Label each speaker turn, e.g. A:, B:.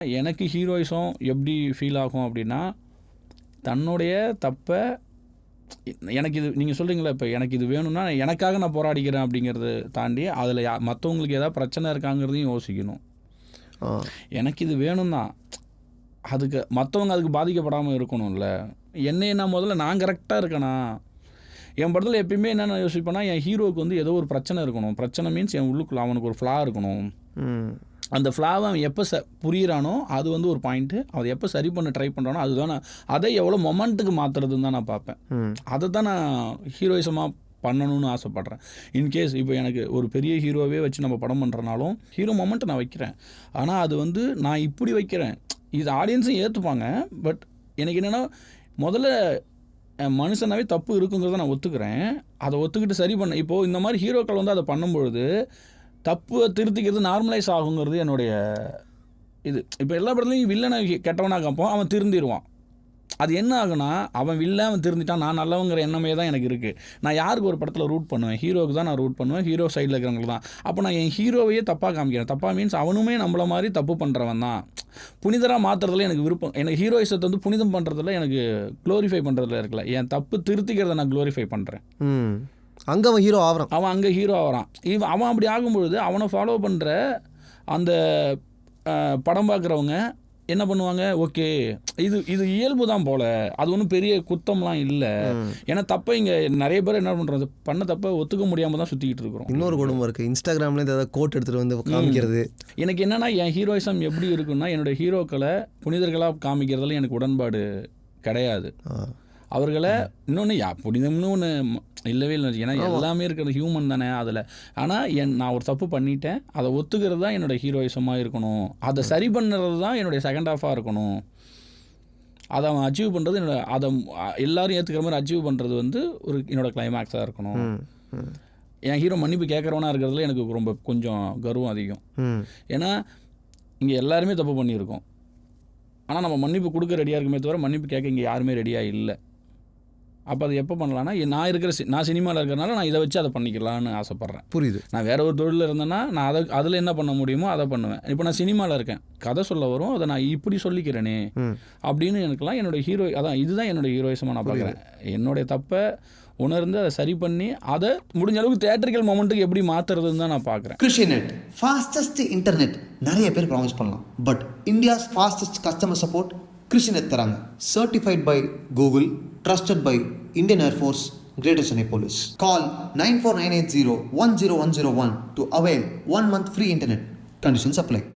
A: எனக்கு ஹீரோயிசம் எப்படி ஃபீல் ஆகும் அப்படின்னா, தன்னுடைய தப்பை எனக்கு இது நீங்கள் சொல்கிறீங்களா, இப்போ எனக்கு இது வேணும்னா எனக்காக நான் போராடிக்கிறேன் அப்படிங்கிறது தாண்டி அதில் மற்றவங்களுக்கு ஏதாவது பிரச்சனை இருக்காங்கிறதையும் யோசிக்கணும். எனக்கு இது வேணும் தான், அதுக்கு மற்றவங்க அதுக்கு பாதிக்கப்படாமல் இருக்கணும்ல. என்னையை நான் முதல்ல நான் கரெக்டாக இருக்கேனா. என் படத்தில் எப்பயுமே என்னென்ன யோசிப்பேன்னா, என் ஹீரோவுக்கு வந்து ஏதோ ஒரு பிரச்சனை இருக்கணும். பிரச்சனை மீன்ஸ் என் உள்ளுக்குள்ள அவனுக்கு ஒரு ஃப்ளா இருக்கணும். அந்த ஃப்ளாவை அவன் எப்போ புரியிறானோ அது வந்து ஒரு பாயிண்ட்டு. அதை எப்போ சரி பண்ண ட்ரை பண்ணுறானோ அதுதான் நான் அதை எவ்வளோ மொமெண்ட்டுக்கு மாற்றுறதுன்னு தான் நான் பார்ப்பேன். அதை தான் நான் ஹீரோயிசமாக பண்ணணும்னு ஆசைப்பட்றேன். இன்கேஸ் இப்போ எனக்கு ஒரு பெரிய ஹீரோவே வச்சு நம்ம படம் பண்ணுறனாலும் ஹீரோ மொமெண்ட்டை நான் வைக்கிறேன். ஆனால் அது வந்து நான் இப்படி வைக்கிறேன், இது ஆடியன்ஸும் ஏற்றுப்பாங்க. பட் எனக்கு என்னென்னா, முதல்ல மனுஷனாவே தப்பு இருக்குங்கிறத நான் ஒத்துக்கிறேன். அதை ஒத்துக்கிட்டு சரி பண்ண இப்போது இந்த மாதிரி ஹீரோக்கள் வந்து அதை பண்ணும்பொழுது தப்புவை திருத்திக்கிறது நார்மலைஸ் ஆகுங்கிறது என்னுடைய இது. இப்போ எல்லா படத்துலையும் வில்லனை கெட்டவனாக காப்போம், அவன் திருந்திடுவான். அது என்ன ஆகுனா, அவன் வில்ல அவன் திருந்திட்டான், நான் நல்லவங்கிற எண்ணமே தான் எனக்கு இருக்குது. நான் யாருக்கு ஒரு படத்தில் ரூட் பண்ணுவேன்? ஹீரோவுக்கு தான் நான் ரூட் பண்ணுவேன், ஹீரோ சைடில் இருக்கிறவங்களுக்கு தான். அப்போ நான் என் ஹீரோவையே தப்பாக காமிக்கிறேன். தப்பாக மீன்ஸ் அவனுமே நம்மள மாதிரி தப்பு பண்ணுறவன் தான். புனிதராக மாற்றுறதுல எனக்கு விருப்பம். எனக்கு ஹீரோயிசத்தை வந்து புனிதம் பண்ணுறதுல எனக்கு க்ளோரிஃபை பண்ணுறதுல இருக்கல. என் தப்பு திருத்திக்கிறத நான் க்ளோரிஃபை பண்ணுறேன்.
B: அங்கே அவன் ஹீரோ ஆகிறான்.
A: அவன் அங்கே ஹீரோ ஆகிறான். அவன் அப்படி ஆகும்பொழுது அவனை ஃபாலோ பண்ணுற அந்த படம் பார்க்குறவங்க என்ன பண்ணுவாங்க, ஓகே இது இது இயல்பு தான் போல், அது ஒன்றும் பெரிய குத்தம்லாம் இல்லை. ஏன்னா தப்பை இங்கே நிறைய பேர் என்ன பண்ணுறது, பண்ண தப்பை ஒத்துக்க முடியாமல் தான் சுற்றிக்கிட்டு இருக்கிறோம்.
B: இன்னொரு குடும்பம் இருக்குது, இன்ஸ்டாகிராமில் ஏதாவது கோட் எடுத்துகிட்டு வந்து காமிக்கிறது.
A: எனக்கு என்னென்னா, என் ஹீரோயிசம் எப்படி இருக்குன்னா, என்னுடைய ஹீரோக்களை புனிதர்களாக காமிக்கிறதுல எனக்கு உடன்பாடு கிடையாது. அவர்களை இன்னொன்று புனிதம்னு ஒன்று இல்லவே இல்லை. ஏன்னா எல்லாமே இருக்கிறது ஹியூமன் தானே அதில். ஆனால் நான் ஒரு தப்பு பண்ணிட்டேன், அதை ஒத்துக்கிறது தான் என்னோடய ஹீரோயிசமாக இருக்கணும். அதை சரி பண்ணுறது தான் என்னுடைய செகண்ட் ஹாஃபாக இருக்கணும். அதை அவன் அச்சீவ் பண்ணுறது அதை எல்லோரும் ஏற்றுக்கிற மாதிரி அச்சீவ் பண்ணுறது வந்து ஒரு என்னோடய கிளைமேக்ஸாக இருக்கணும். என் ஹீரோ மன்னிப்பு கேட்குறவனா இருக்கிறதுல எனக்கு ரொம்ப கொஞ்சம் கர்வம் அதிகம். ஏன்னா இங்கே எல்லாருமே தப்பு பண்ணியிருக்கோம், ஆனால் நம்ம மன்னிப்பு கொடுக்க ரெடியாக இருக்குமே தவிர மன்னிப்பு கேட்க இங்கே யாருமே ரெடியாக இல்லை. அப்போ அது எப்போ பண்ணலான்னா, நான் சினிமாவில் இருக்கிறனால நான் இதை வச்சு அதை பண்ணிக்கலான்னு ஆசைப்பட்றேன்.
B: புரியுது.
A: நான் வேறு ஒரு தொழிலில் இருந்தேன்னா நான் அதில் என்ன பண்ண முடியுமோ அதை பண்ணுவேன். இப்போ நான் சினிமாவில் இருக்கேன், கதை சொல்ல வரும், அதை நான் இப்படி சொல்லிக்கிறேனே அப்படின்னு எனக்குலாம் என்னோடய ஹீரோ இதுதான் என்னோடய ஹீரோயிசமாக நான் பார்க்குறேன். என்னுடைய தப்பை உணர்ந்து அதை சரி பண்ணி அதை முடிஞ்ச அளவுக்கு தியேட்டரிக்கல் மொமெண்ட்டுக்கு எப்படி மாற்றுறதுன்னு தான் நான் பார்க்குறேன்.
C: கிருஷிநெட் ஃபாஸ்டஸ்ட் இன்டர்நெட் நிறைய பேர் ப்ராமிஸ் பண்ணலாம், but India's fastest customer support Krishinet தராங்க. Certified by Google, trusted by Indian Air Force, Greater Chennai Police. Call 94980 10101 to avail 1 month free internet. Conditions apply.